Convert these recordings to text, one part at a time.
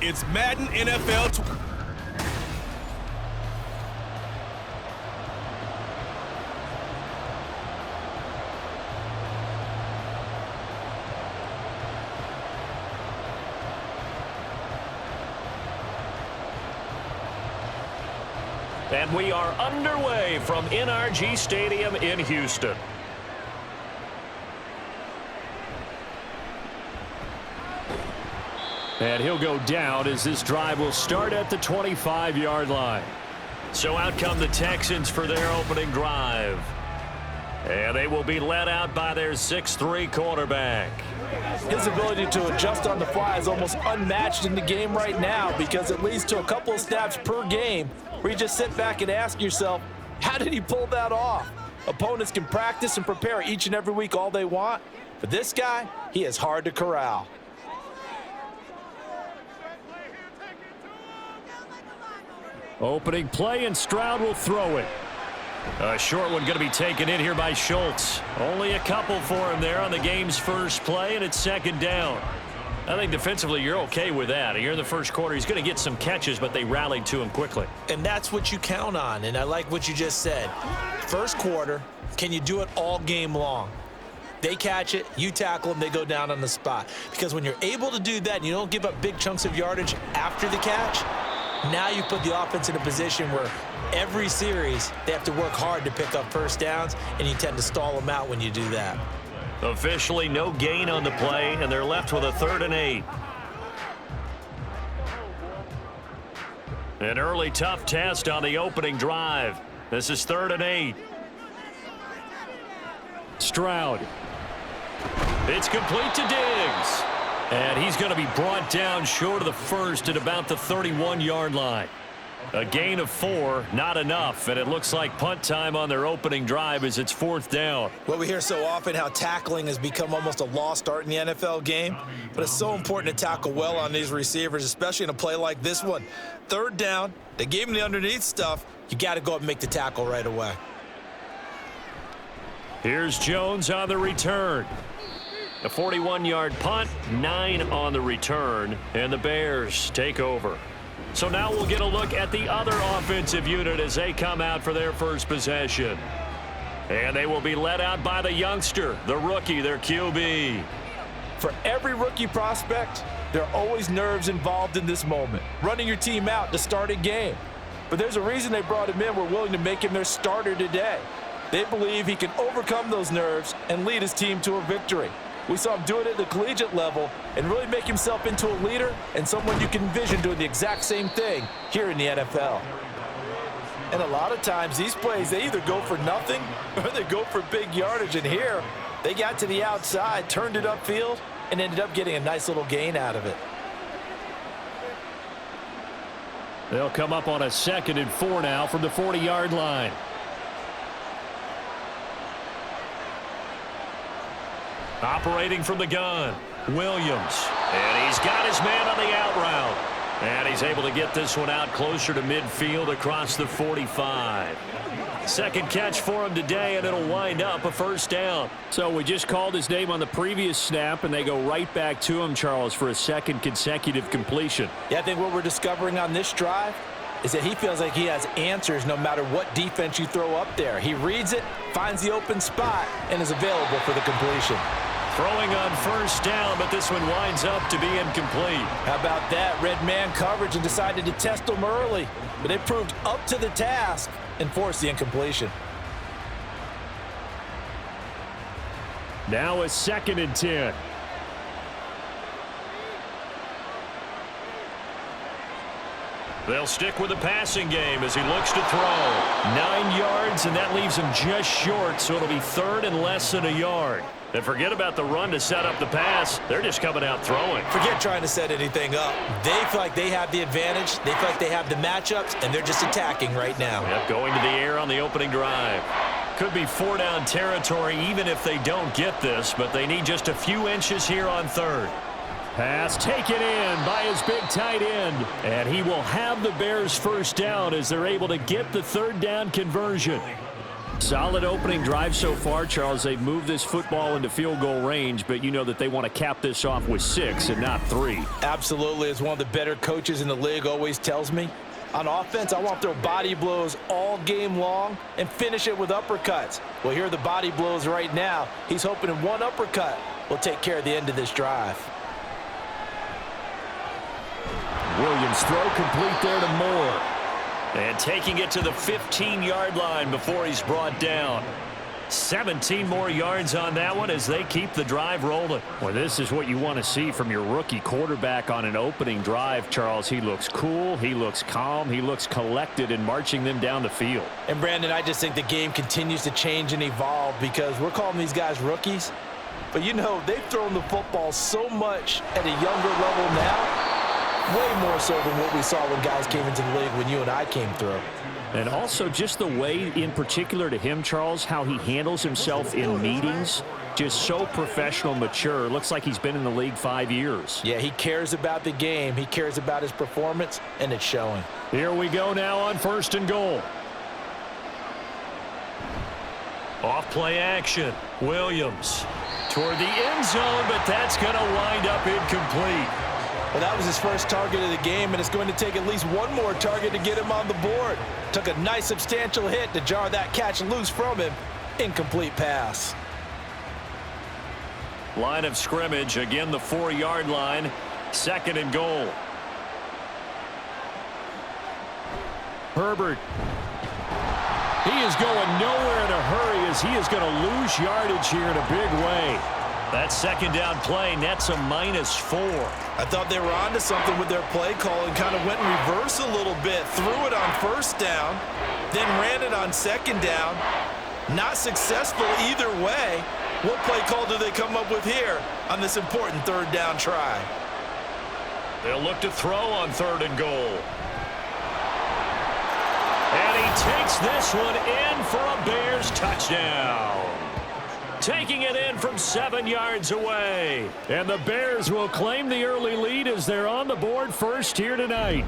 It's Madden NFL. And we are underway from NRG Stadium in Houston. And he'll go down as this drive will start at the 25-yard line. So out come the Texans for their opening drive. And they will be led out by their 6'3" quarterback. His ability to adjust on the fly is almost unmatched in the game right now, because it leads to a couple of snaps per game where you just sit back and ask yourself, how did he pull that off? Opponents can practice and prepare each and every week all they want, but this guy, he is hard to corral. Opening play, and Stroud will throw it. A short one going to be taken in here by Schultz. Only a couple for him there on the game's first play, and it's second down. I think defensively you're okay with that. Here in the first quarter, he's going to get some catches, but they rallied to him quickly. And that's what you count on, and I like what you just said. First quarter, can you do it all game long? They catch it, you tackle them, they go down on the spot. Because when you're able to do that and you don't give up big chunks of yardage after the catch, now you put the offense in a position where every series they have to work hard to pick up first downs, and you tend to stall them out when you do that. Officially no gain on the play, and they're left with a 3rd and 8. An early tough test on the opening drive. This is 3rd and 8. Stroud. It's complete to Diggs. And he's going to be brought down short of the first at about the 31-yard line. A gain of 4, not enough, and it looks like punt time on their opening drive as it's 4th down. Well, we hear so often how tackling has become almost a lost art in the NFL game, but it's so important to tackle well on these receivers, especially in a play like this one. 3rd down, they gave him the underneath stuff. You got to go up and make the tackle right away. Here's Jones on the return. A 41-yard punt, 9 on the return, and the Bears take over. So now we'll get a look at the other offensive unit as they come out for their first possession. And they will be led out by the youngster, the rookie, their QB. For every rookie prospect, there are always nerves involved in this moment, running your team out to start a game. But there's a reason they brought him in. We're willing to make him their starter today. They believe he can overcome those nerves and lead his team to a victory. We saw him do it at the collegiate level and really make himself into a leader and someone you can envision doing the exact same thing here in the NFL. And a lot of times these plays, they either go for nothing or they go for big yardage. And here, they got to the outside, turned it upfield, and ended up getting a nice little gain out of it. They'll come up on a 2nd and 4 now from the 40-yard line. Operating from the gun, Williams. And he's got his man on the out route. And he's able to get this one out closer to midfield across the 45. Second catch for him today, and it'll wind up a 1st down. So we just called his name on the previous snap, and they go right back to him, Charles, for a 2nd consecutive completion. Yeah, I think what we're discovering on this drive is that he feels like he has answers no matter what defense you throw up there. He reads it, finds the open spot, and is available for the completion. Throwing on 1st down, but this one winds up to be incomplete. How about that? Red man coverage and decided to test him early, but it proved up to the task and forced the incompletion. Now a 2nd and 10. They'll stick with the passing game as he looks to throw. 9 yards, and that leaves him just short, so it'll be 3rd and less than a yard. And forget about the run to set up the pass. They're just coming out throwing. Forget trying to set anything up. They feel like they have the advantage. They feel like they have the matchups, and they're just attacking right now. Yep, going to the air on the opening drive. Could be 4-down territory even if they don't get this, but they need just a few inches here on 3rd. Pass taken in by his big tight end. And he will have the Bears 1st down as they're able to get the 3rd down conversion. Solid opening drive so far, Charles. They've moved this football into field goal range, but you know that they want to cap this off with 6 and not 3. Absolutely. As one of the better coaches in the league always tells me, on offense, I want to throw body blows all game long and finish it with uppercuts. Well, here are the body blows right now. He's hoping in one uppercut will take care of the end of this drive. Williams throw complete there to Moore. And taking it to the 15-yard line before he's brought down. 17 more yards on that one as they keep the drive rolling. Well, this is what you want to see from your rookie quarterback on an opening drive, Charles. He looks cool, he looks calm, he looks collected in marching them down the field. And, Brandon, I just think the game continues to change and evolve because we're calling these guys rookies. But, you know, they've thrown the football so much at a younger level now. Way more so than what we saw when guys came into the league when you and I came through. And also just the way, in particular to him, Charles, how he handles himself in meetings. Just so professional, mature. Looks like he's been in the league 5 years. Yeah, he cares about the game. He cares about his performance, and it's showing. Here we go now on 1st and goal. Off play action. Williams toward the end zone, but that's going to wind up incomplete. Well, that was his first target of the game, and it's going to take at least one more target to get him on the board. Took a nice substantial hit to jar that catch loose from him. Incomplete pass. Line of scrimmage, again the 4-yard line. 2nd and goal. Herbert. He is going nowhere in a hurry as he is going to lose yardage here in a big way. That 2nd down play nets a -4. I thought they were onto something with their play call and kind of went in reverse a little bit. Threw it on 1st down, then ran it on 2nd down. Not successful either way. What play call do they come up with here on this important 3rd down try? They'll look to throw on 3rd and goal. And he takes this one in for a Bears touchdown. Taking it in from 7 yards away. And the Bears will claim the early lead as they're on the board first here tonight.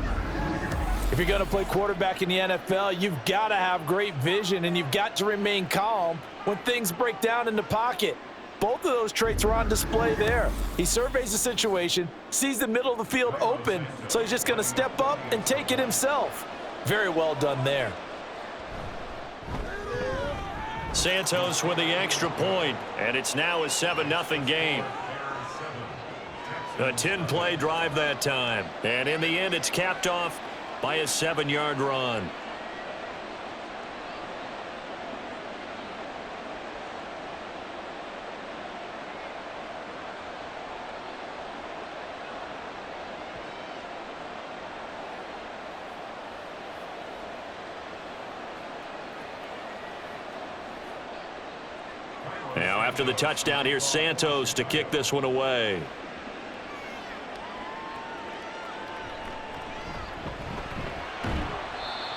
If you're going to play quarterback in the NFL, you've got to have great vision, and you've got to remain calm when things break down in the pocket. Both of those traits are on display there. He surveys the situation, sees the middle of the field open, so he's just going to step up and take it himself. Very well done there. Santos with the extra point, and it's now a 7-0 game. A 10-play drive that time, and in the end it's capped off by a 7-yard run. Now after the touchdown, here's Santos to kick this one away.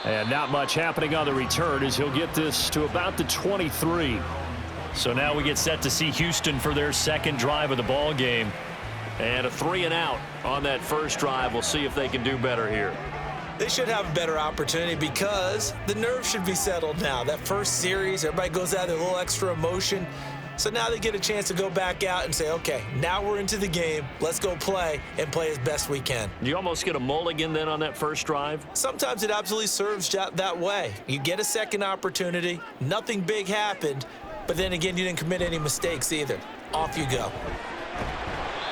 And not much happening on the return as he'll get this to about the 23. So now we get set to see Houston for their 2nd drive of the ball game. And a 3-and-out on that first drive. We'll see if they can do better here. They should have a better opportunity because the nerves should be settled now. That first series, everybody goes out with a little extra emotion. So now they get a chance to go back out and say, okay, now we're into the game. Let's go play and play as best we can. You almost get a mulligan then on that first drive? Sometimes it absolutely serves that way. You get a 2nd opportunity. Nothing big happened. But then again, you didn't commit any mistakes either. Off you go.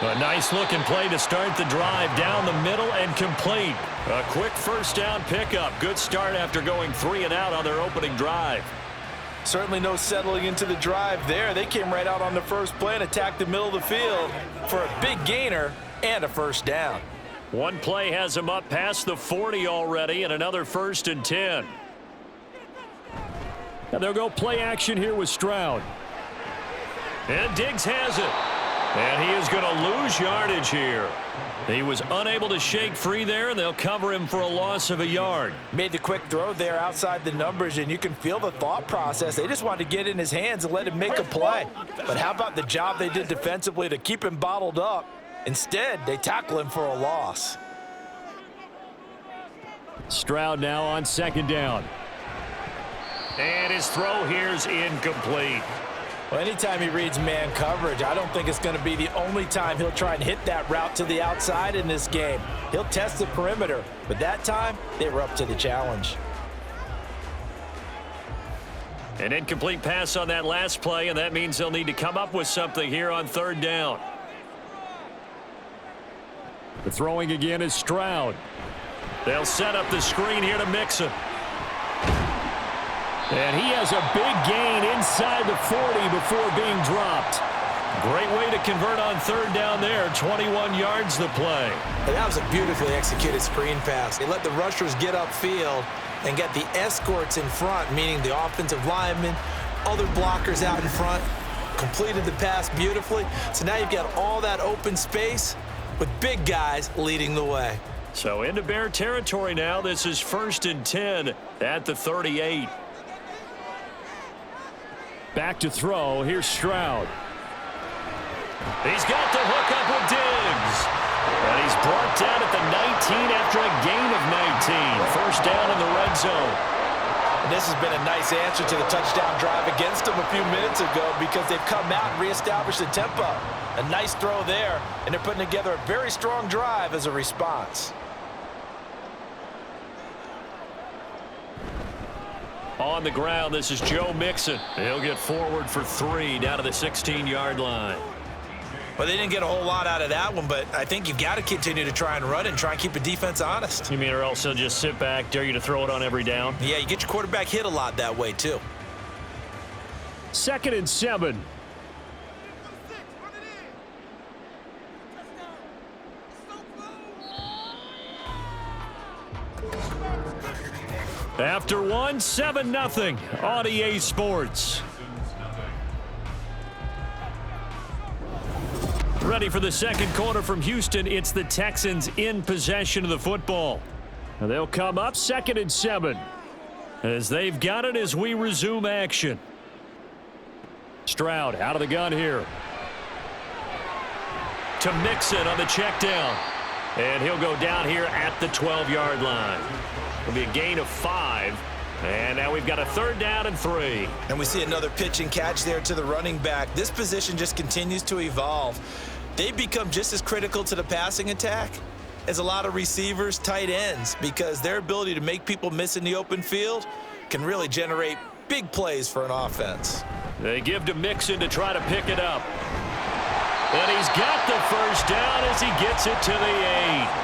A nice-looking play to start the drive down the middle and complete. A quick 1st down pickup. Good start after going 3-and-out on their opening drive. Certainly no settling into the drive there. They came right out on the first play and attacked the middle of the field for a big gainer and a 1st down. One play has them up past the 40 already and another 1st and 10. And they'll go play action here with Stroud. And Diggs has it. And he is going to lose yardage here. He was unable to shake free there, and they'll cover him for a loss of a yard. Made the quick throw there outside the numbers, and you can feel the thought process. They just wanted to get in his hands and let him make a play. But how about the job they did defensively to keep him bottled up? Instead, they tackle him for a loss. Stroud now on 2nd down. And his throw here's incomplete. Well, anytime he reads man coverage, I don't think it's going to be the only time he'll try and hit that route to the outside in this game. He'll test the perimeter, but that time, they were up to the challenge. An incomplete pass on that last play, and that means they'll need to come up with something here on third down. The throwing again is Stroud. They'll set up the screen here to Mixon. And he has a big gain inside the 40 before being dropped. Great way to convert on third down there. 21 yards the play. And that was a beautifully executed screen pass. They let the rushers get upfield and get the escorts in front, meaning the offensive linemen, other blockers out in front, completed the pass beautifully. So now you've got all that open space with big guys leading the way. So into Bear territory now. This is 1st and 10 at the 38. Back to throw. Here's Stroud. He's got the hook up with Diggs. And he's brought down at the 19 after a gain of 19. First down in the red zone. And this has been a nice answer to the touchdown drive against them a few minutes ago because they've come out and reestablished the tempo. A nice throw there, and they're putting together a very strong drive as a response. On the ground, this is Joe Mixon. He'll get forward for 3 down to the 16-yard line. Well, they didn't get a whole lot out of that one, but I think you've got to continue to try and run and try and keep the defense honest. You mean or else they'll just sit back, dare you to throw it on every down? Yeah, you get your quarterback hit a lot that way, too. 2nd and 7. After 1, 7-0 on EA Sports. Ready for the second quarter from Houston. It's the Texans in possession of the football. And they'll come up 2nd and 7 as they've got it as we resume action. Stroud out of the gun here. To Mixon on the check down. And he'll go down here at the 12-yard line. It'll be a gain of 5. And now we've got a 3rd down and 3. And we see another pitch and catch there to the running back. This position just continues to evolve. They've become just as critical to the passing attack as a lot of receivers, tight ends, because their ability to make people miss in the open field can really generate big plays for an offense. They give to Mixon to try to pick it up. And he's got the first down as he gets it to the 8.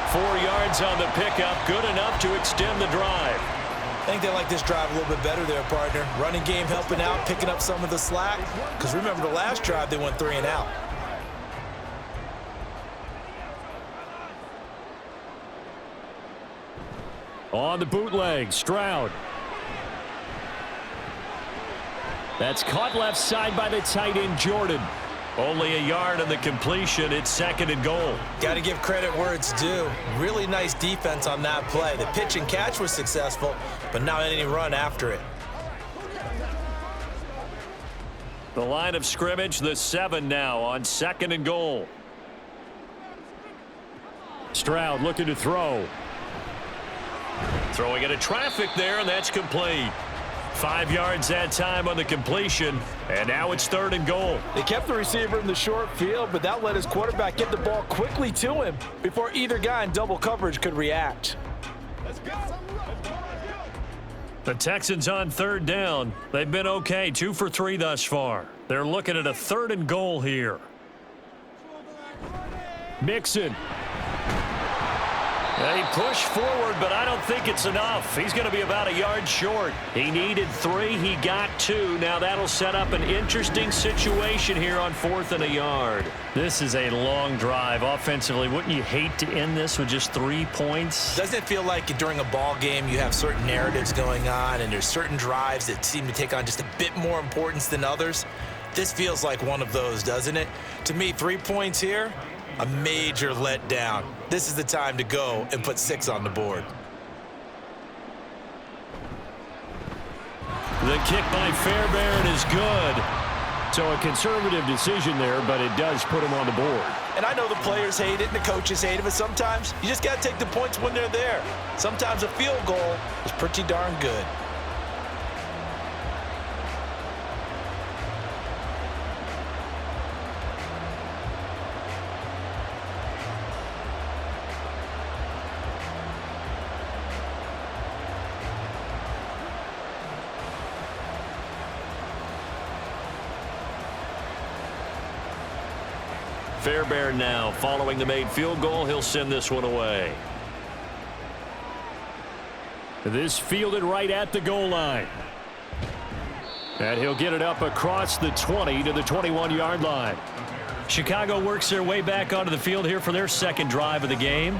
4 yards on the pickup, good enough to extend the drive. I think they like this drive a little bit better there, partner. Running game helping out, picking up some of the slack. Because remember the last drive, they went 3 and out. On the bootleg, Stroud. That's caught left side by the tight end, Jordan. Only a yard on the completion. It's 2nd and goal. Got to give credit where it's due. Really nice defense on that play. The pitch and catch was successful, but not any run after it. The line of scrimmage, the 7 now on 2nd and goal. Stroud looking to throw. Throwing into traffic there, and that's complete. 5 yards that time on the completion, and now it's 3rd and goal. They kept the receiver in the short field, but that let his quarterback get the ball quickly to him before either guy in double coverage could react. Let's go. The Texans on 3rd down. They've been okay, 2 for 3 thus far. They're looking at a 3rd and goal here. Mixon. They push forward, but I don't think it's enough. He's going to be about a yard short. He needed 3. He got 2. Now that'll set up an interesting situation here on 4th and a yard. This is a long drive offensively. Wouldn't you hate to end this with just 3 points? Doesn't it feel like during a ball game you have certain narratives going on and there's certain drives that seem to take on just a bit more importance than others? This feels like one of those, doesn't it? To me, 3 points here, a major letdown. This is the time to go and put 6 on the board. The kick by Fairbairn is good. So a conservative decision there, but it does put him on the board. And I know the players hate it and the coaches hate it, but sometimes you just got to take the points when they're there. Sometimes a field goal is pretty darn good. Fairbairn now following the made field goal. He'll send this one away. This fielded right at the goal line. And he'll get it up across the 20 to the 21-yard line. Chicago works their way back onto the field here for their second drive of the game.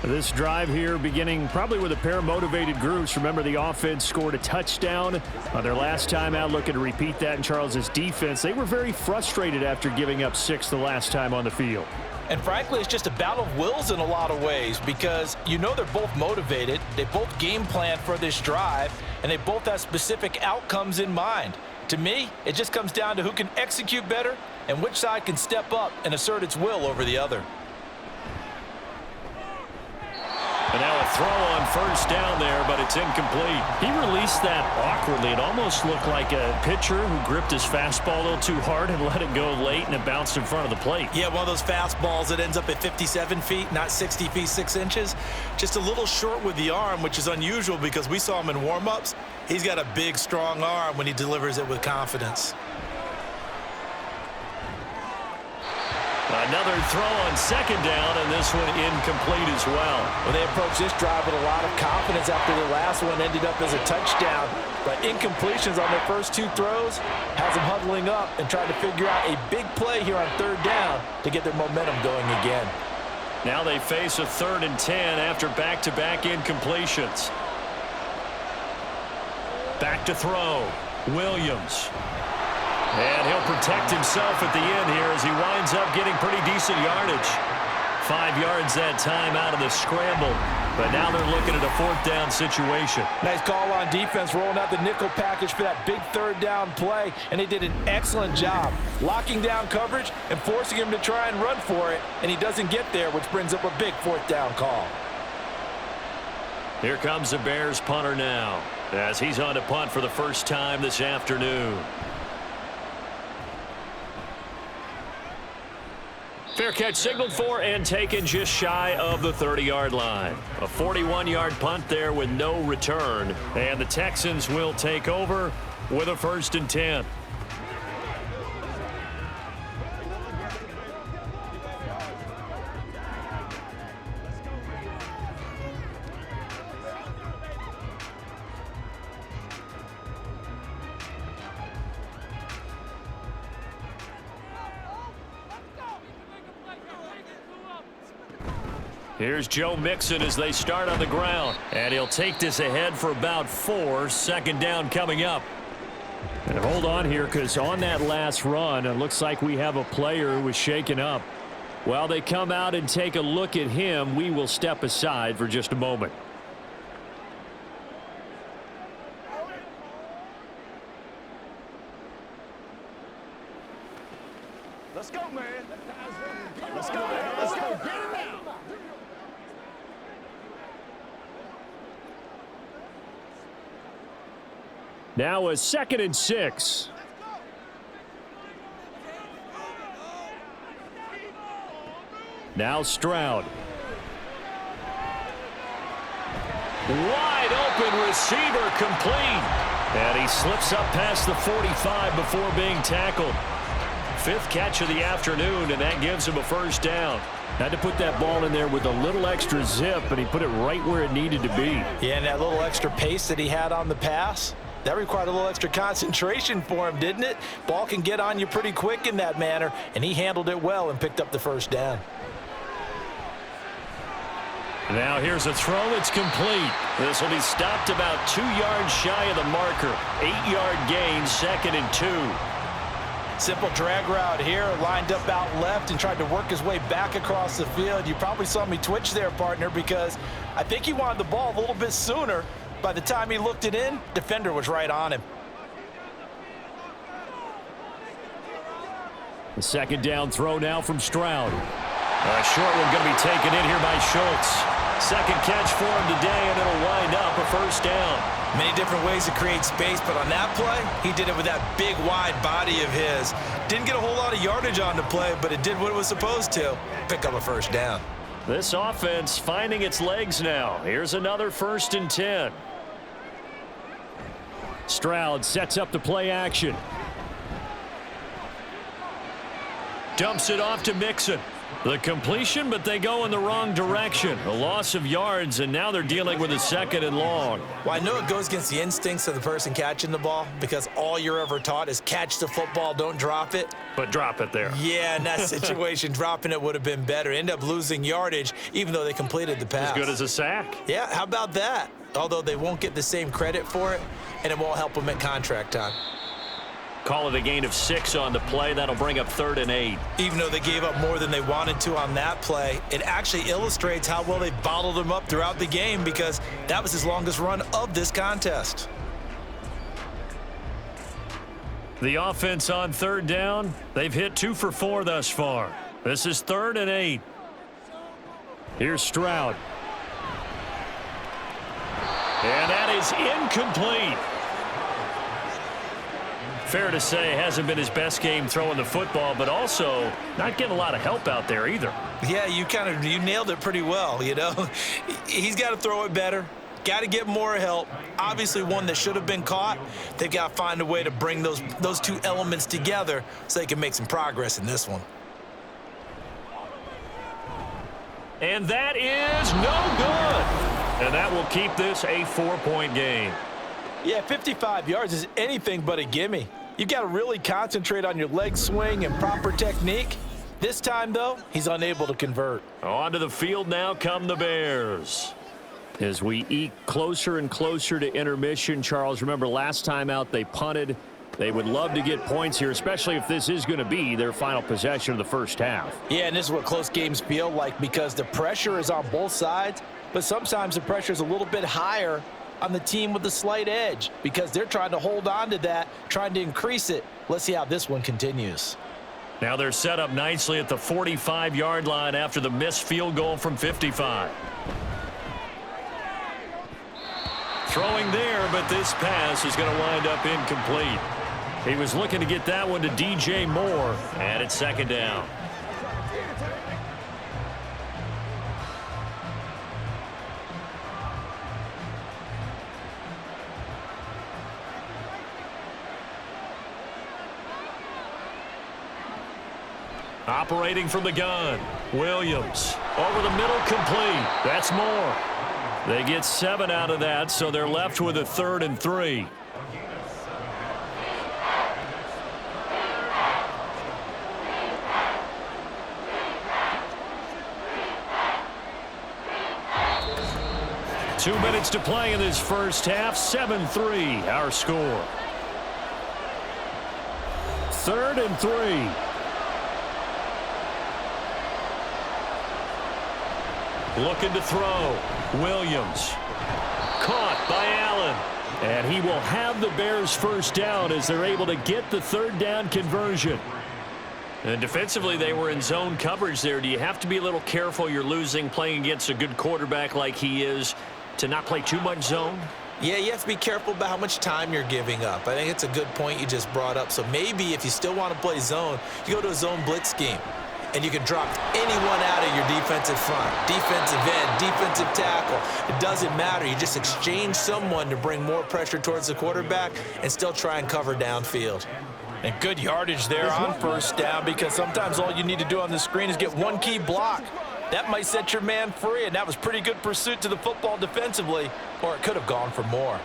This drive here beginning probably with a pair of motivated groups. Remember, the offense scored a touchdown on their last time out, looking to repeat that in Charles's defense. They were very frustrated after giving up 6 the last time on the field. And frankly, it's just a battle of wills in a lot of ways because you know they're both motivated. They both game plan for this drive, and they both have specific outcomes in mind. To me, it just comes down to who can execute better and which side can step up and assert its will over the other. And now a throw on first down there, but it's incomplete. He released that awkwardly. It almost looked like a pitcher who gripped his fastball a little too hard and let it go late, and it bounced in front of the plate. Yeah, one of those fastballs that ends up at 57 feet, not 60 feet, 6 inches. Just a little short with the arm, which is unusual because we saw him in warm-ups. He's got a big, strong arm when he delivers it with confidence. Another throw on second down, and this one incomplete as well. Well, they approached this drive with a lot of confidence after the last one ended up as a touchdown. But incompletions on their first 2 throws has them huddling up and trying to figure out a big play here on third down to get their momentum going again. Now they face a 3rd and 10 after back-to-back incompletions. Back to throw. Williams. And he'll protect himself at the end here as he winds up getting pretty decent yardage. 5 yards that time out of the scramble. But now they're looking at a 4th down situation. Nice call on defense, rolling out the nickel package for that big 3rd down play. And they did an excellent job locking down coverage and forcing him to try and run for it. And he doesn't get there, which brings up a big 4th down call. Here comes the Bears punter now as he's on to punt for the first time this afternoon. Fair catch signaled for and taken just shy of the 30-yard line. A 41-yard punt there with no return. And the Texans will take over with a 1st and 10. Here's Joe Mixon as they start on the ground. And he'll take this ahead for about 4. 2nd down coming up. And hold on here, because on that last run, it looks like we have a player who was shaken up. While they come out and take a look at him, we will step aside for just a moment. Let's go, man. Let's go, man. Let's go. Get it now. Now a 2nd and 6. Now Stroud. Wide open receiver complete. And he slips up past the 45 before being tackled. 5th catch of the afternoon, and that gives him a 1st down. Had to put that ball in there with a little extra zip, and he put it right where it needed to be. Yeah, and that little extra pace that he had on the pass, that required a little extra concentration for him, didn't it? Ball can get on you pretty quick in that manner, and he handled it well and picked up the 1st down. Now here's a throw. It's complete. This will be stopped about 2 yards shy of the marker. 8-yard gain, 2nd and 2. Simple drag route here, lined up out left and tried to work his way back across the field. You probably saw me twitch there, partner, because I think he wanted the ball a little bit sooner. By the time he looked it in, defender was right on him. The 2nd down throw now from Stroud. A short one going to be taken in here by Schultz. 2nd catch for him today, and it'll wind up a 1st down. Many different ways to create space, but on that play, he did it with that big, wide body of his. Didn't get a whole lot of yardage on the play, but it did what it was supposed to. Pick up a 1st down. This offense finding its legs now. Here's another 1st and 10. Stroud sets up the play action. Dumps it off to Mixon. The completion, but they go in the wrong direction. A loss of yards, and now they're dealing with a 2nd and long. Well, I know it goes against the instincts of the person catching the ball because all you're ever taught is catch the football, don't drop it. But drop it there. Yeah, in that situation, dropping it would have been better. End up losing yardage, even though they completed the pass. As good as a sack. Yeah, how about that? Although they won't get the same credit for it, and it won't help them at contract time. Call it a gain of 6 on the play. That'll bring up 3rd and 8. Even though they gave up more than they wanted to on that play, it actually illustrates how well they bottled them up throughout the game because that was his longest run of this contest. The offense on 3rd down. They've hit 2 for 4 thus far. This is 3rd and 8. Here's Stroud. And that is incomplete. Fair to say, hasn't been his best game throwing the football, but also not getting a lot of help out there either. Yeah, you nailed it pretty well, you know. He's got to throw it better. Got to get more help. Obviously one that should have been caught. They've got to find a way to bring those two elements together so they can make some progress in this one. And that is no good. And that will keep this a 4-point game. Yeah, 55 yards is anything but a gimme. You've got to really concentrate on your leg swing and proper technique. This time, though, he's unable to convert. Onto the field now come the Bears. As we eke closer and closer to intermission, Charles, remember last time out they punted. They would love to get points here, especially if this is going to be their final possession of the first half. Yeah, and this is what close games feel like because the pressure is on both sides, but sometimes the pressure is a little bit higher on the team with the slight edge because they're trying to hold on to that, trying to increase it. Let's see how this one continues. Now they're set up nicely at the 45-yard line after the missed field goal from 55. Throwing there, but this pass is going to wind up incomplete. He was looking to get that one to DJ Moore, and it's 2nd down. Operating from the gun, Williams. Over the middle, complete. That's more. They get 7 out of that, so they're left with a 3rd and 3. Two minutes to play in this first half. 7-3, our score. 3rd and 3. Looking to throw. Williams. Caught by Allen. And he will have the Bears first down as they're able to get the 3rd down conversion. And defensively, they were in zone coverage there. Do you have to be a little careful you're losing playing against a good quarterback like he is to not play too much zone? Yeah, you have to be careful about how much time you're giving up. I think it's a good point you just brought up. So maybe if you still want to play zone, you go to a zone blitz scheme. And you can drop anyone out of your defensive front, defensive end, defensive tackle. It doesn't matter. You just exchange someone to bring more pressure towards the quarterback and still try and cover downfield. And good yardage there on first down because sometimes all you need to do on the screen is get one key block. That might set your man free, and that was pretty good pursuit to the football defensively, or it could have gone for more.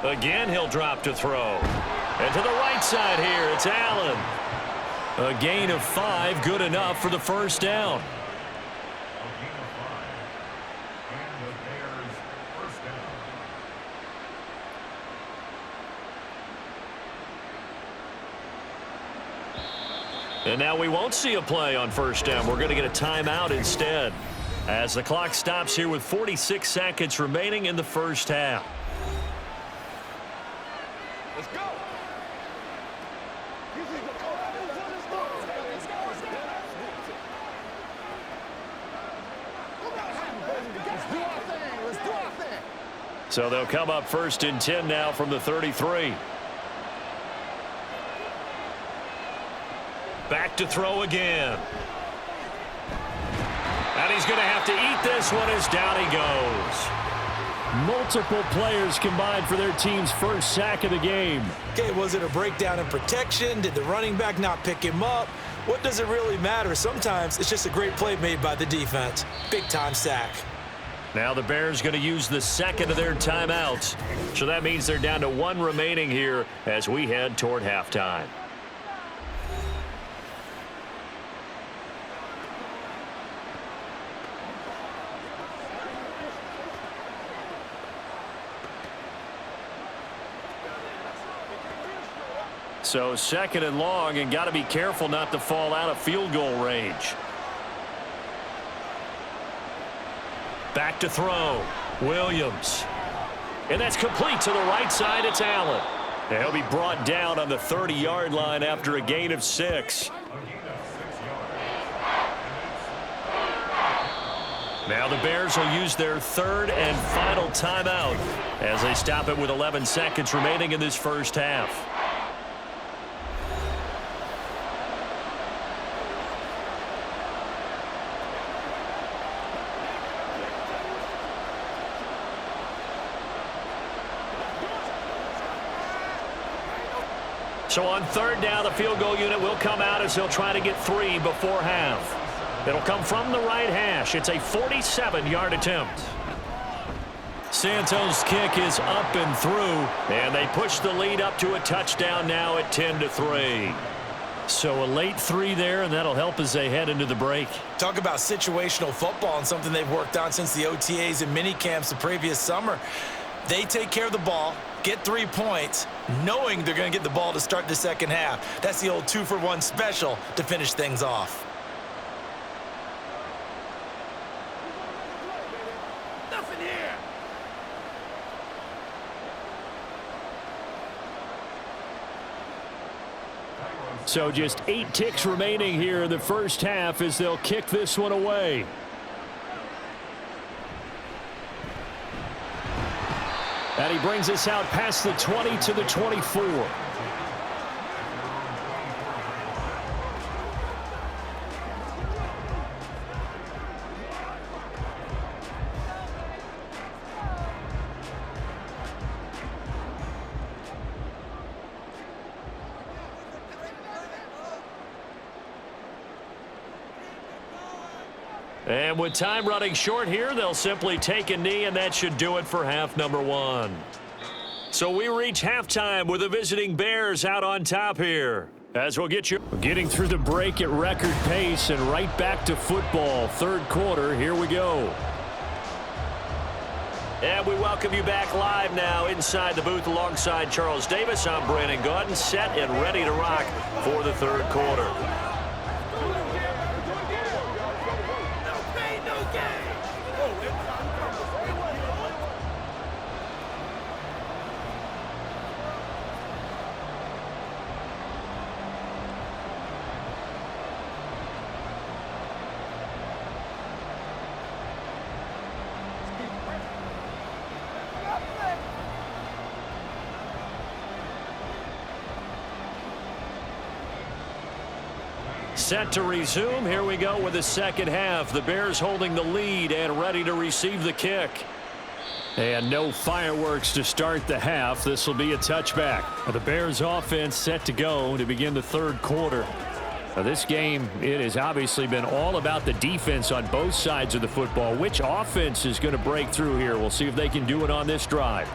Again, he'll drop to throw. And to the right side here, it's Allen. A gain of 5, good enough for the first down. And now we won't see a play on first down. We're going to get a timeout instead as the clock stops here with 46 seconds remaining in the first half. Let's go. So they'll come up 1st and 10 now from the 33. Back to throw again. And he's going to have to eat this one as down he goes. Multiple players combined for their team's first sack of the game. Okay, was it a breakdown in protection? Did the running back not pick him up? What does it really matter? Sometimes it's just a great play made by the defense. Big-time sack. Now the Bears going to use the second of their timeouts. So that means they're down to one remaining here as we head toward halftime. So second and long, and got to be careful not to fall out of field goal range. Back to throw. Williams. And that's complete to the right side. It's Allen. And he'll be brought down on the 30-yard line after a gain of 6. Now the Bears will use their third and final timeout as they stop it with 11 seconds remaining in this first half. So on third down, the field goal unit will come out as he'll try to get 3 before half. It'll come from the right hash. It's a 47-yard attempt. Santos' kick is up and through, and they push the lead up to a touchdown now at 10-3. So a late 3 there, and that'll help as they head into the break. Talk about situational football and something they've worked on since the OTAs and mini camps the previous summer. They take care of the ball, get 3 points, knowing they're going to get the ball to start the second half. That's the old 2-for-1 special to finish things off. Nothing here. So just 8 ticks remaining here in the first half as they'll kick this one away. And he brings us out past the 20 to the 24. And with time running short here, they'll simply take a knee, and that should do it for half number 1. So we reach halftime with the visiting Bears out on top here. As we'll get you getting through the break at record pace and right back to football. Third quarter, here we go. And we welcome you back live now inside the booth alongside Charles Davis. I'm Brandon Gaudin, set and ready to rock for the third quarter. Set to resume. Here we go with the second half. The Bears holding the lead and ready to receive the kick. And no fireworks to start the half. This will be a touchback. The Bears offense set to go to begin the third quarter. Now this game, it has obviously been all about the defense on both sides of the football. Which offense is going to break through here? We'll see if they can do it on this drive.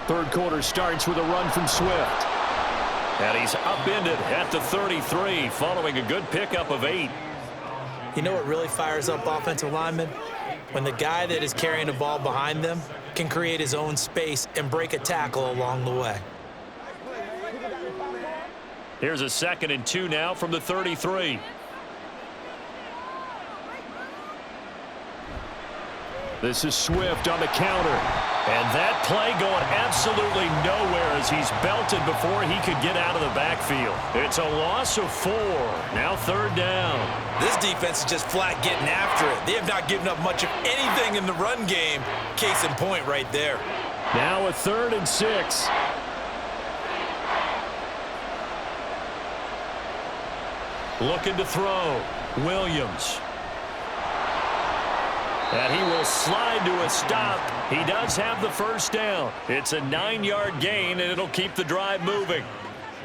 Third quarter starts with a run from Swift. And he's upended at the 33 following a good pickup of 8. You know what really fires up offensive linemen? When the guy that is carrying the ball behind them can create his own space and break a tackle along the way. Here's a 2nd and 2 now from the 33. This is Swift on the counter. And that play going absolutely nowhere as he's belted before he could get out of the backfield. It's a loss of 4. Now third down. This defense is just flat getting after it. They have not given up much of anything in the run game. Case in point right there. Now a 3rd and 6. Looking to throw. Williams. And he will slide to a stop. He does have the first down. It's a 9-yard gain, and it'll keep the drive moving.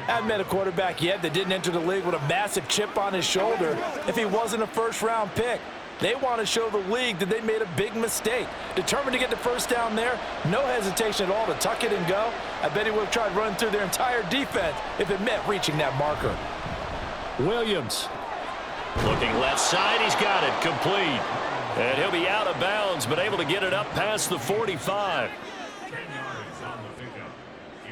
I haven't met a quarterback yet that didn't enter the league with a massive chip on his shoulder if he wasn't a first-round pick. They want to show the league that they made a big mistake. Determined to get the first down there, no hesitation at all to tuck it and go. I bet he would have tried running through their entire defense if it meant reaching that marker. Williams. Looking left side, he's got it, complete. And he'll be out of bounds, but able to get it up past the 45. 10 yards on the pickup.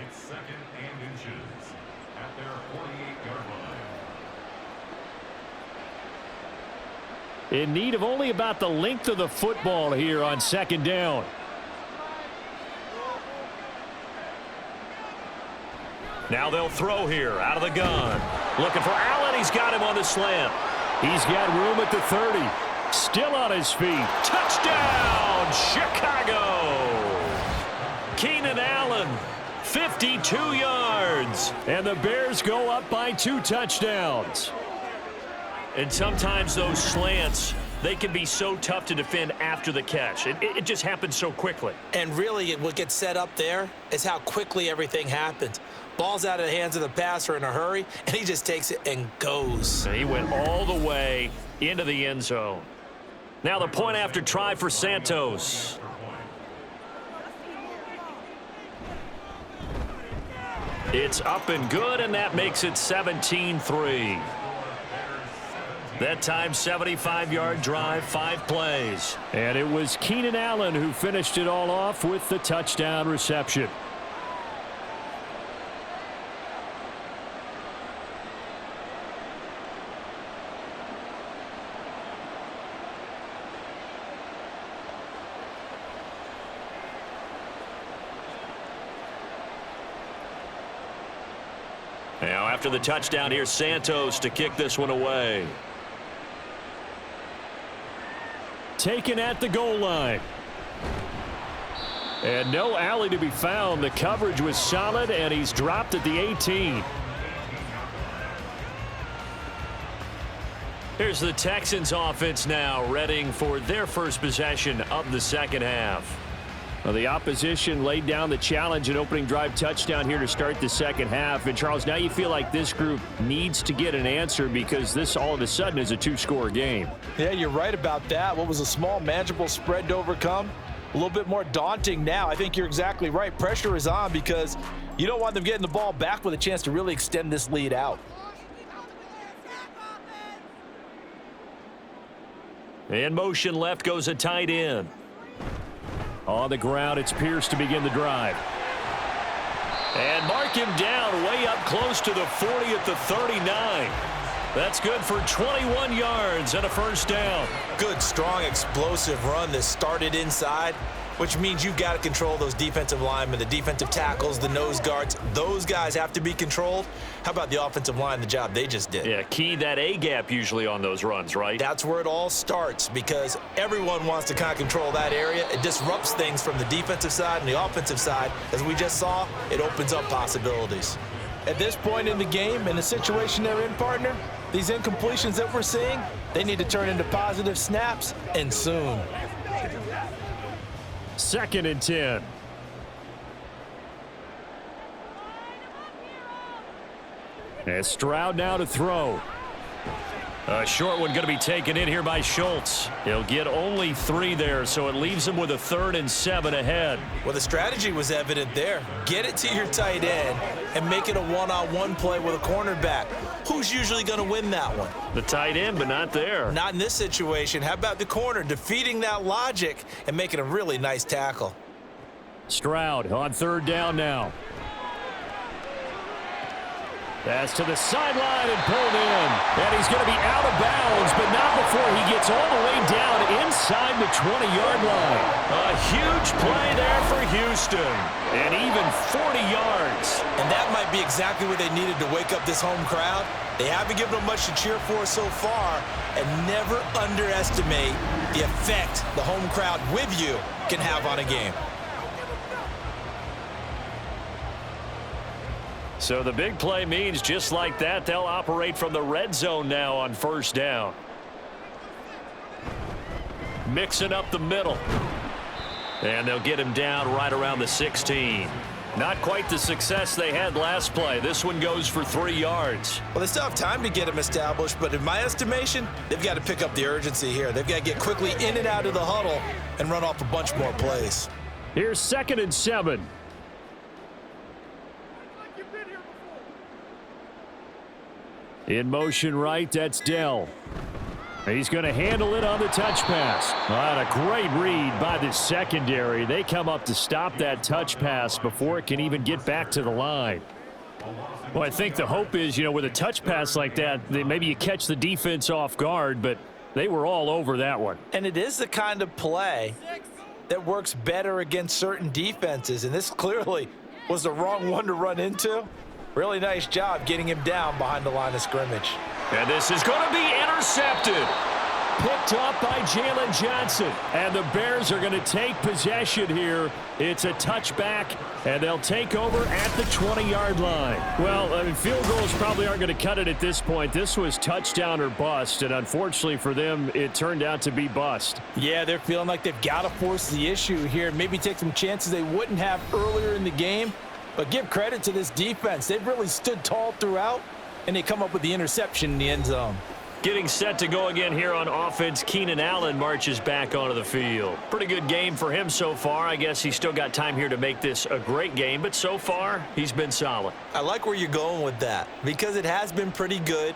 It's 2nd and inches at their 48-yard line. In need of only about the length of the football here on 2nd down. Now they'll throw here out of the gun. Looking for Allen. He's got him on the slant. He's got room at the 30. Still on his feet. Touchdown, Chicago. Keenan Allen, 52 yards. And the Bears go up by 2 touchdowns. And sometimes those slants, they can be so tough to defend after the catch. It just happens so quickly. And really, what gets set up there is how quickly everything happens. Ball's out of the hands of the passer in a hurry, and he just takes it and goes. And he went all the way into the end zone. Now the point after try for Santos. It's up and good, and that makes it 17-3. That time, 75-yard drive, 5 plays. And it was Keenan Allen who finished it all off with the touchdown reception. Now, after the touchdown, here's Santos to kick this one away. Taken at the goal line. And no alley to be found. The coverage was solid, and he's dropped at the 18. Here's the Texans offense now, readying for their first possession of the second half. Well, the opposition laid down the challenge and opening drive touchdown here to start the second half. And, Charles, now you feel like this group needs to get an answer because this all of a sudden is a 2-score game. Yeah, you're right about that. What was a small, manageable spread to overcome? A little bit more daunting now. I think you're exactly right. Pressure is on because you don't want them getting the ball back with a chance to really extend this lead out. In motion left goes a tight end. On the ground, it's Pierce to begin the drive. And mark him down way up close to the 40 at the 39. That's good for 21 yards and a first down. Good, strong, explosive run that started inside, which means you've got to control those defensive linemen, the defensive tackles, the nose guards. Those guys have to be controlled. How about the offensive line, the job they just did? Yeah, key that A-gap usually on those runs, right? That's where it all starts because everyone wants to kind of control that area. It disrupts things from the defensive side and the offensive side. As we just saw, it opens up possibilities. At this point in the game, in the situation they're in, partner, these incompletions that we're seeing, they need to turn into positive snaps, and soon. 2nd and 10. And Stroud now to throw. A short one going to be taken in here by Schultz. He'll get only 3 there, so it leaves him with a 3rd and 7 ahead. Well, the strategy was evident there. Get it to your tight end and make it a one-on-one play with a cornerback. Who's usually going to win that one? The tight end, but not there. Not in this situation. How about the corner defeating that logic and making a really nice tackle? Stroud on 3rd down now. Pass to the sideline and pulled in. And he's going to be out of bounds, but not before he gets all the way down inside the 20-yard line. A huge play there for Houston. And even 40 yards. And that might be exactly what they needed to wake up this home crowd. They haven't given them much to cheer for so far. And never underestimate the effect the home crowd with you can have on a game. So the big play means just like that, they'll operate from the red zone now on first down. Mixing up the middle. And they'll get him down right around the 16. Not quite the success they had last play. This one goes for 3 yards. Well, they still have time to get him established, but in my estimation, they've got to pick up the urgency here. They've got to get quickly in and out of the huddle and run off a bunch more plays. Here's 2nd and 7. In motion right, that's Dell. He's going to handle it on the touch pass. A great read by the secondary. They come up to stop that touch pass before it can even get back to the line. Well, I think the hope is, with a touch pass like that, maybe you catch the defense off guard, but they were all over that one. And it is the kind of play that works better against certain defenses, and this clearly was the wrong one to run into. Really nice job getting him down behind the line of scrimmage. And this is going to be intercepted. Picked up by Jalen Johnson. And the Bears are going to take possession here. It's a touchback, and they'll take over at the 20-yard line. Well, field goals probably aren't going to cut it at this point. This was touchdown or bust, and unfortunately for them, it turned out to be bust. Yeah, they're feeling like they've got to force the issue here. Maybe take some chances they wouldn't have earlier in the game. But give credit to this defense. They've really stood tall throughout, and they come up with the interception in the end zone. Getting set to go again here on offense, Keenan Allen marches back onto the field. Pretty good game for him so far. I guess he's still got time here to make this a great game, but so far, he's been solid. I like where you're going with that because it has been pretty good,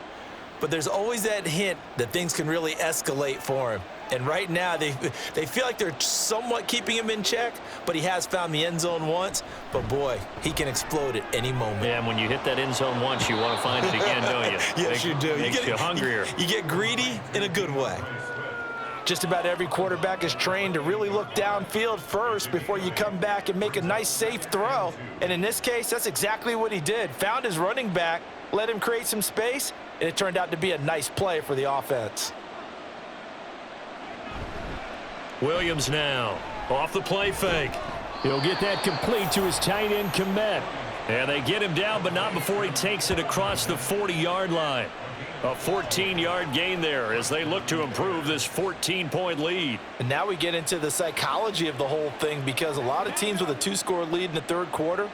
but there's always that hint that things can really escalate for him. And right now, they feel like they're somewhat keeping him in check, but he has found the end zone once. But, boy, he can explode at any moment. Yeah, and when you hit that end zone once, you want to find it again, don't you? Yes, you do. Makes you hungrier. You get greedy in a good way. Just about every quarterback is trained to really look downfield first before you come back and make a nice, safe throw. And in this case, that's exactly what he did. Found his running back, let him create some space, and it turned out to be a nice play for the offense. Williams now off the play fake. He'll get that complete to his tight end Komet. And they get him down, but not before he takes it across the 40-yard line. A 14-yard gain there as they look to improve this 14-point lead. And now we get into the psychology of the whole thing because a lot of teams with a 2-score lead in the third quarter,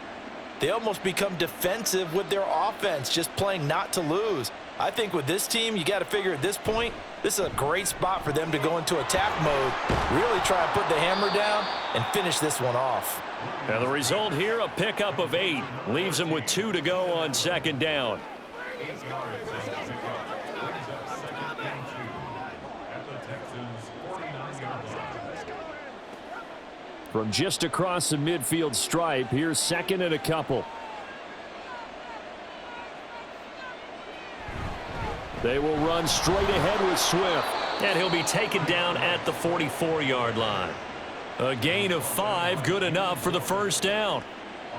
they almost become defensive with their offense, just playing not to lose. I think with this team, you got to figure at this point, this is a great spot for them to go into attack mode, really try and put the hammer down and finish this one off. And the result here, a pickup of 8. Leaves them with 2 to go on second down. From just across the midfield stripe, here's 2nd and a couple. They will run straight ahead with Swift. And he'll be taken down at the 44-yard line. A gain of 5, good enough for the first down.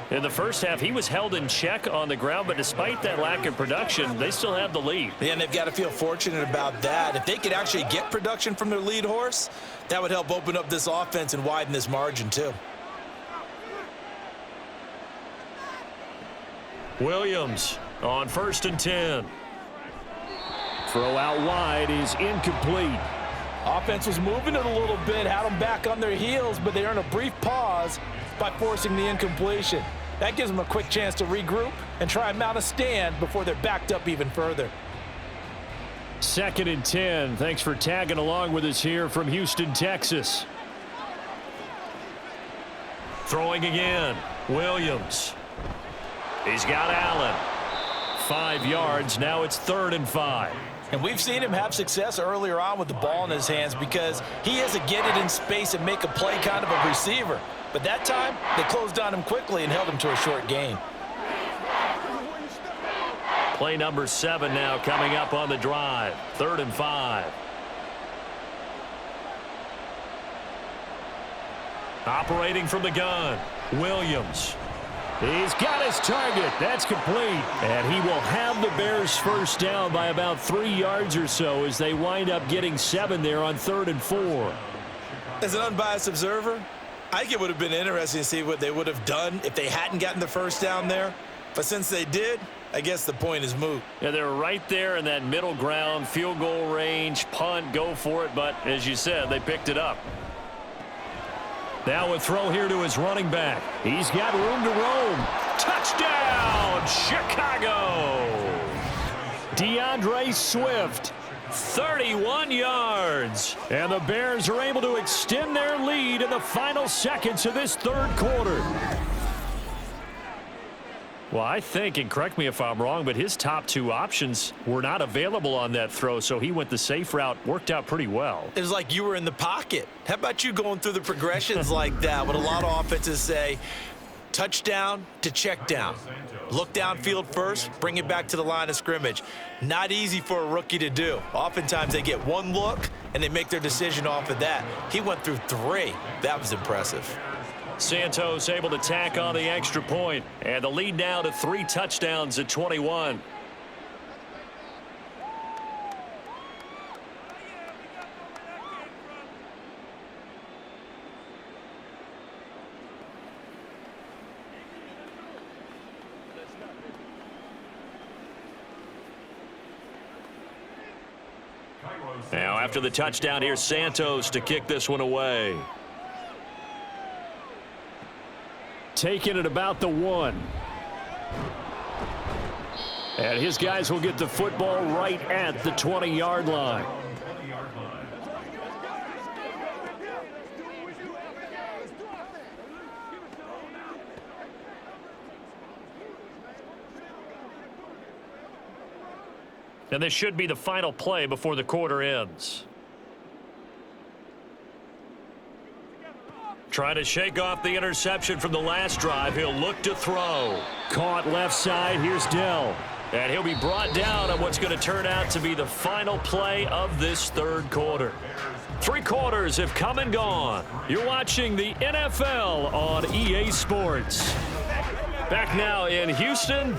In the first half, he was held in check on the ground, but despite that lack of production, they still have the lead. And they've got to feel fortunate about that. If they could actually get production from their lead horse, that would help open up this offense and widen this margin too. Williams on 1st and 10. Throw out wide is incomplete. Offense was moving it a little bit, had them back on their heels, but they earned a brief pause by forcing the incompletion. That gives them a quick chance to regroup and try and mount a stand before they're backed up even further. 2nd and 10. Thanks for tagging along with us here from Houston, Texas. Throwing again. Williams. He's got Allen. 5 yards. Now it's 3rd and 5. And we've seen him have success earlier on with the ball in his hands because he has a get it in space and make a play kind of a receiver. But that time, they closed on him quickly and held him to a short gain. Play number 7 now coming up on the drive. 3rd and 5. Operating from the gun, Williams. He's got his target. That's complete. And he will have the Bears first down by about 3 yards or so as they wind up getting 7 there on 3rd and 4. As an unbiased observer, I think it would have been interesting to see what they would have done if they hadn't gotten the first down there. But since they did, I guess the point is moot. Yeah, they're right there in that middle ground, field goal range, punt, go for it. But as you said, they picked it up. Now a throw here to his running back. He's got room to roam. Touchdown, Chicago! DeAndre Swift, 31 yards. And the Bears are able to extend their lead in the final seconds of this third quarter. Well, I think, and correct me if I'm wrong, but his top two options were not available on that throw, so he went the safe route. Worked out pretty well. It was like you were in the pocket. How about you going through the progressions like that? What a lot of offenses say, touchdown to check down. Look downfield first, bring it back to the line of scrimmage. Not easy for a rookie to do. Oftentimes they get one look, and they make their decision off of that. He went through three. That was impressive. Santos able to tack on the extra point, and the lead now to 3 touchdowns at 21. Now after the touchdown, here's Santos to kick this one away. Taking it about the 1. And his guys will get the football right at the 20-yard line. And this should be the final play before the quarter ends. Trying to shake off the interception from the last drive. He'll look to throw. Caught left side. Here's Dell. And he'll be brought down on what's going to turn out to be the final play of this third quarter. 3 quarters have come and gone. You're watching the NFL on EA Sports. Back now in Houston.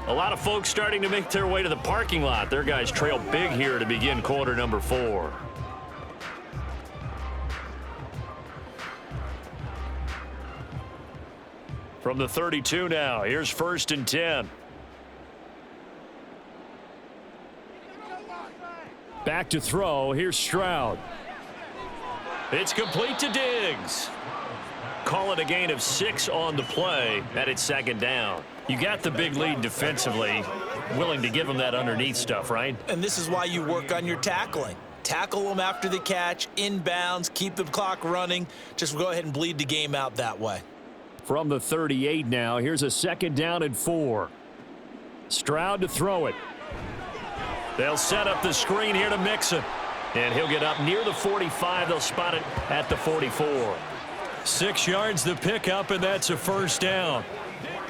A lot of folks starting to make their way to the parking lot. Their guys trail big here to begin quarter number 4. From the 32 now, here's 1st and 10. Back to throw, here's Stroud. It's complete to Diggs. Call it a gain of 6 on the play, and it's 2nd down. You got the big lead defensively, willing to give them that underneath stuff, right? And this is why you work on your tackling. Tackle them after the catch, inbounds, keep the clock running. Just go ahead and bleed the game out that way. From the 38 now, here's a 2nd down and 4. Stroud to throw it. They'll set up the screen here to Mixon. And he'll get up near the 45. They'll spot it at the 44. 6 yards the pickup, and that's a 1st down.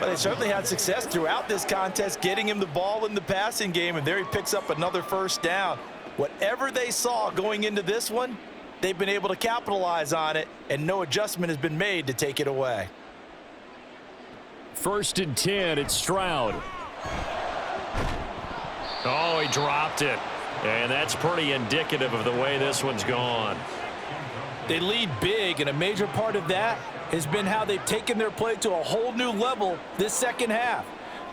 But they certainly had success throughout this contest, getting him the ball in the passing game, and there he picks up another 1st down. Whatever they saw going into this one, they've been able to capitalize on it, and no adjustment has been made to take it away. 1st and 10, it's Stroud. Oh, he dropped it. And that's pretty indicative of the way this one's gone. They lead big, and a major part of that has been how they've taken their play to a whole new level this second half.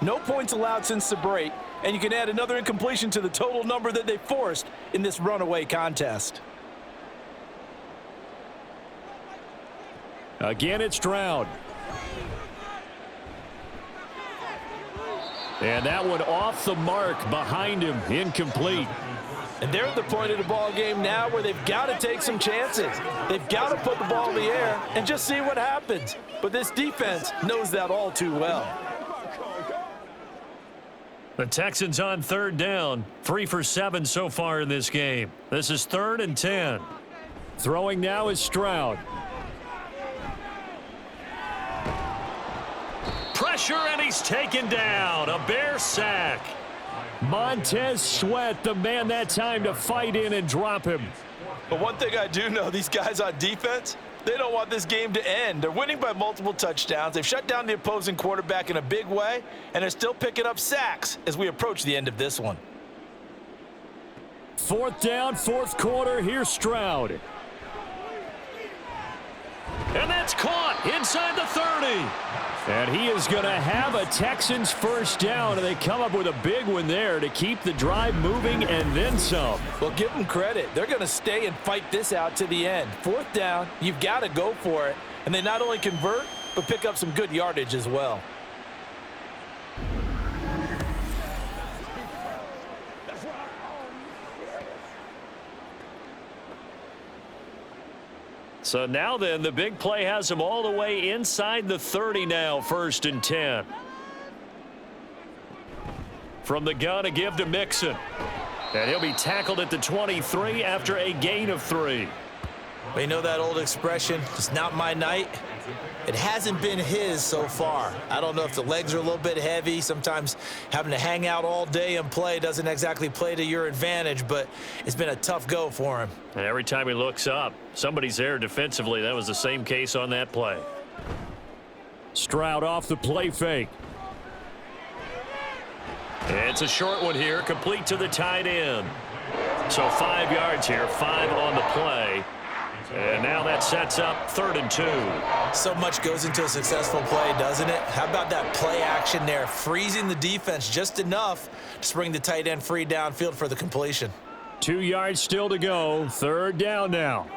No points allowed since the break, and you can add another incompletion to the total number that they forced in this runaway contest. Again, it's Stroud. And that one off the mark behind him, incomplete. And they're at the point of the ball game now where they've got to take some chances. They've got to put the ball in the air and just see what happens. But this defense knows that all too well. The Texans on 3rd down, 3 for 7 so far in this game. This is 3rd and 10. Throwing now is Stroud. Pressure, and he's taken down. A Bear sack. Montez Sweat, the man that time to fight in and drop him. But one thing I do know, these guys on defense, they don't want this game to end. They're winning by multiple touchdowns. They've shut down the opposing quarterback in a big way, and they're still picking up sacks as we approach the end of this one. 4th down, 4th quarter. Here's Stroud. And that's caught inside the 30. And he is going to have a Texans first down, and they come up with a big one there to keep the drive moving and then some. Well, give them credit. They're going to stay and fight this out to the end. Fourth down, you've got to go for it. And they not only convert, but pick up some good yardage as well. So now then, the big play has him all the way inside the 30 now, 1st and 10. From the gun, a give to Mixon. And he'll be tackled at the 23 after a gain of 3. Well, you know that old expression, it's not my night? It hasn't been his so far. I don't know if the legs are a little bit heavy. Sometimes having to hang out all day and play doesn't exactly play to your advantage, but it's been a tough go for him. And every time he looks up, somebody's there defensively. That was the same case on that play. Stroud off the play fake. It's a short one here, complete to the tight end. So 5 yards here, 5 on the play. And now that sets up 3rd and 2. So much goes into a successful play, doesn't it? How about that play action there, freezing the defense just enough to bring the tight end free downfield for the completion. 2 yards still to go. 3rd down now.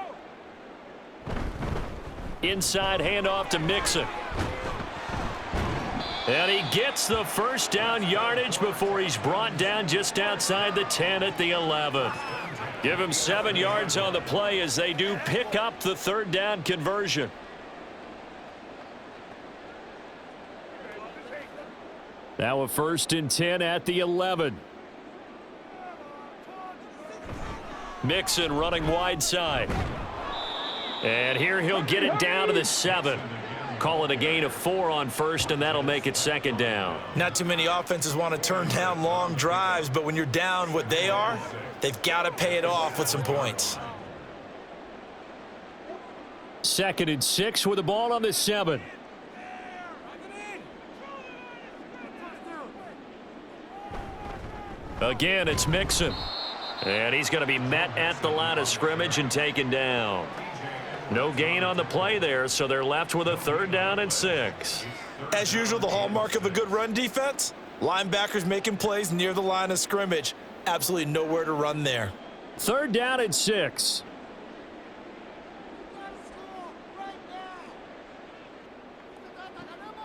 Inside handoff to Mixon. And he gets the first down yardage before he's brought down just outside the 10 at the 11. Give him 7 yards on the play as they do pick up the 3rd down conversion. Now a 1st and 10 at the 11. Mixon running wide side. And here he'll get it down to the 7. Call it a gain of 4 on 1st, and that'll make it 2nd down. Not too many offenses want to turn down long drives, but when you're down what they are, they've got to pay it off with some points. 2nd and 6 with the ball on the 7. Again, it's Mixon. And he's going to be met at the line of scrimmage and taken down. No gain on the play there, so they're left with a 3rd down and 6. As usual, the hallmark of a good run defense, linebackers making plays near the line of scrimmage. Absolutely nowhere to run there. 3rd down and 6.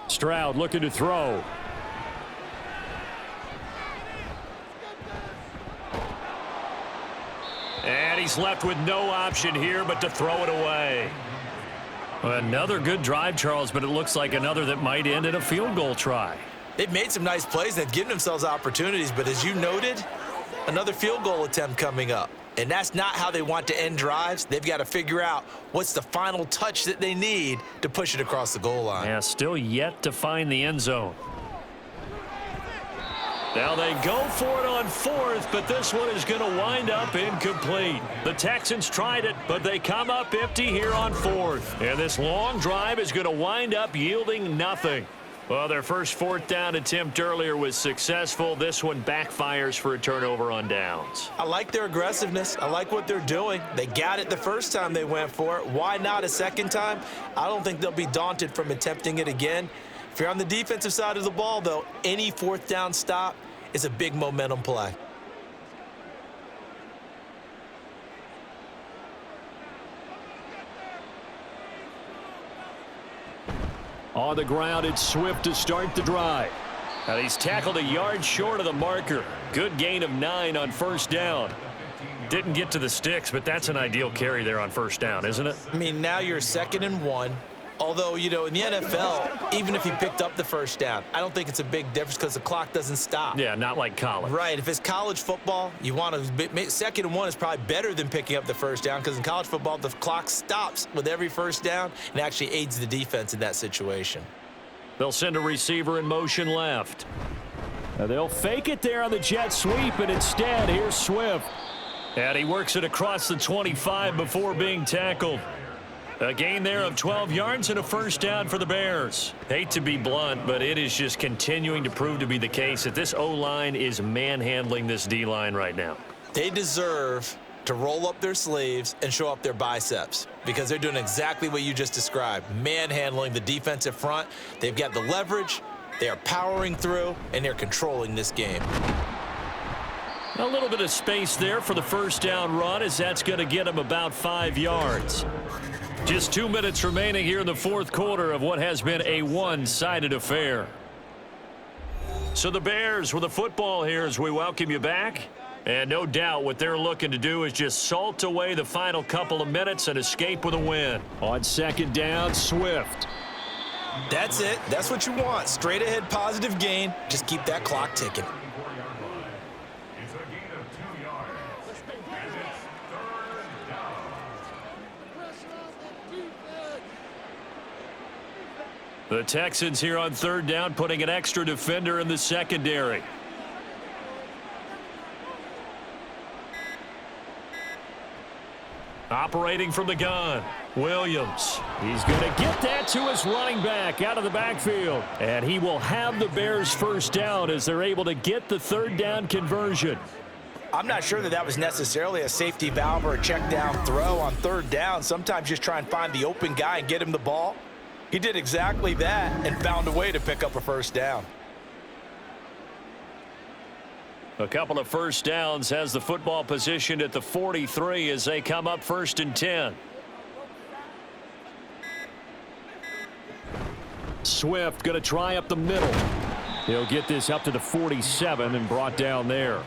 Stroud looking to throw. And he's left with no option here but to throw it away. Another good drive, Charles, but it looks like another that might end in a field goal try. They've made some nice plays. They've given themselves opportunities, but as you noted, another field goal attempt coming up. And that's not how they want to end drives. They've got to figure out what's the final touch that they need to push it across the goal line. Yeah, still yet to find the end zone. Now they go for it on 4th, but this one is going to wind up incomplete. The Texans tried it, but they come up empty here on 4th. And this long drive is going to wind up yielding nothing. Well, their first 4th down attempt earlier was successful. This one backfires for a turnover on downs. I like their aggressiveness. I like what they're doing. They got it the first time they went for it. Why not a second time? I don't think they'll be daunted from attempting it again. If you're on the defensive side of the ball, though, any 4th down stop is a big momentum play. On the ground, it's Swift to start the drive. And he's tackled a yard short of the marker. Good gain of 9 on 1st down. Didn't get to the sticks, but that's an ideal carry there on 1st down, isn't it? I mean, now you're 2nd and 1. Although, you know, in the NFL, even if he picked up the first down, I don't think it's a big difference because the clock doesn't stop. Yeah, not like college. Right. If it's college football, you want to 2nd and 1 is probably better than picking up the first down because in college football, the clock stops with every first down and actually aids the defense in that situation. They'll send a receiver in motion left. Now they'll fake it there on the jet sweep, and instead, here's Swift. And he works it across the 25 before being tackled. A gain there of 12 yards and a first down for the Bears. Hate to be blunt, but it is just continuing to prove to be the case that this O-line is manhandling this D-line right now. They deserve to roll up their sleeves and show up their biceps because they're doing exactly what you just described, manhandling the defensive front. They've got the leverage, they are powering through, and they're controlling this game. A little bit of space there for the first down run, as that's going to get him about 5 yards. Just 2 minutes remaining here in the fourth quarter of what has been a one-sided affair. So the Bears with the football here as we welcome you back. And no doubt what they're looking to do is just salt away the final couple of minutes and escape with a win. On second down, Swift. That's it. That's what you want. Straight ahead positive gain. Just keep that clock ticking. It's a gain of 2 yards. And it's third down. The Texans here on third down, putting an extra defender in the secondary. Operating from the gun, Williams. He's going to get that to his running back out of the backfield. And he will have the Bears first down as they're able to get the third down conversion. I'm not sure that was necessarily a safety valve or a check down throw on third down. Sometimes just try and find the open guy and get him the ball. He did exactly that and found a way to pick up a first down. A couple of first downs has the football positioned at the 43 as they come up 1st and 10. Swift going to try up the middle. He'll get this up to the 47 and brought down there.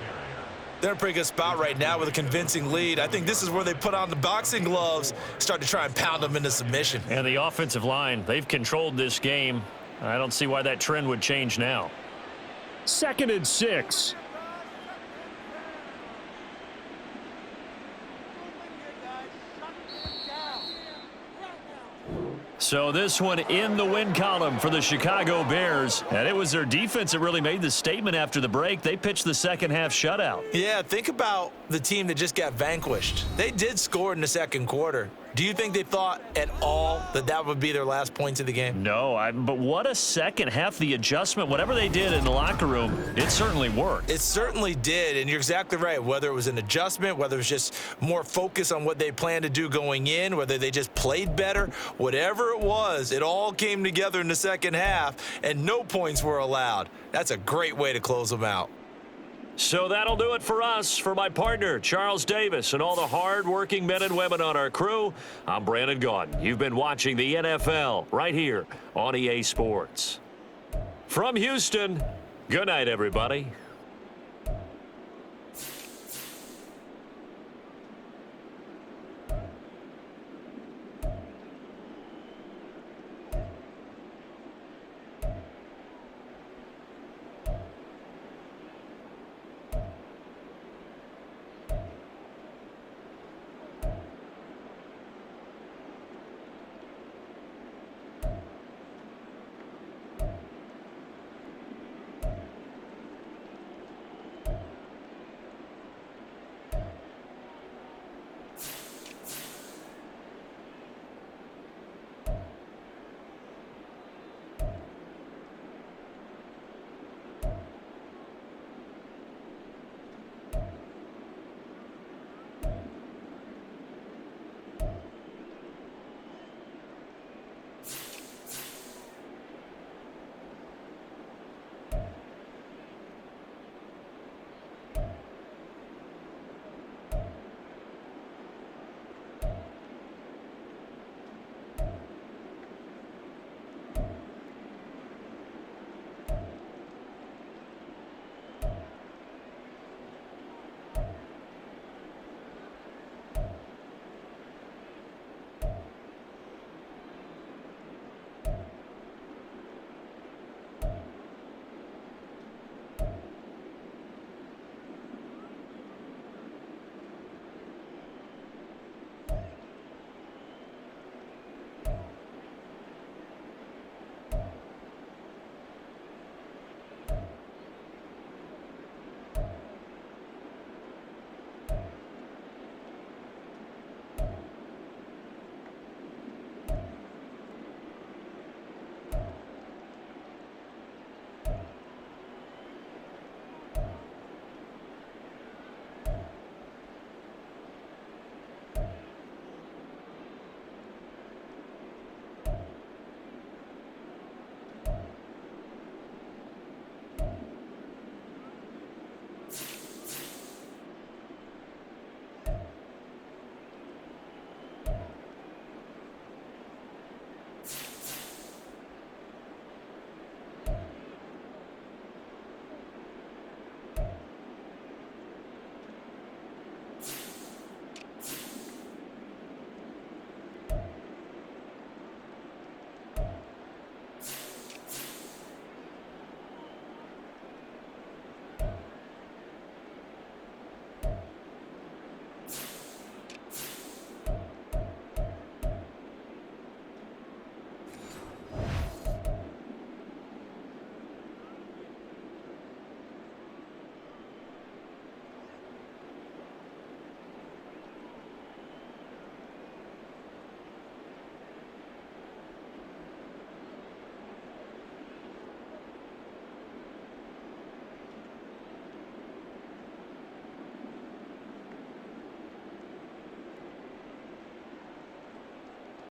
They're in a pretty good spot right now with a convincing lead. I think this is where they put on the boxing gloves, start to try and pound them into submission. And the offensive line, they've controlled this game. I don't see why that trend would change now. 2nd and 6. So this one in the win column for the Chicago Bears. And it was their defense that really made the statement after the break. They pitched the second half shutout. Yeah, think about the team that just got vanquished. They did score in the second quarter. Do you think they thought at all that that would be their last points of the game? No, but what a second half. The adjustment, whatever they did in the locker room, it certainly worked. It certainly did, and you're exactly right. Whether it was an adjustment, whether it was just more focus on what they planned to do going in, whether they just played better, whatever it was, it all came together in the second half, and no points were allowed. That's a great way to close them out. So that'll do it for us. For my partner, Charles Davis, and all the hard-working men and women on our crew, I'm Brandon Gaudin. You've been watching the NFL right here on EA Sports. From Houston, good night, everybody.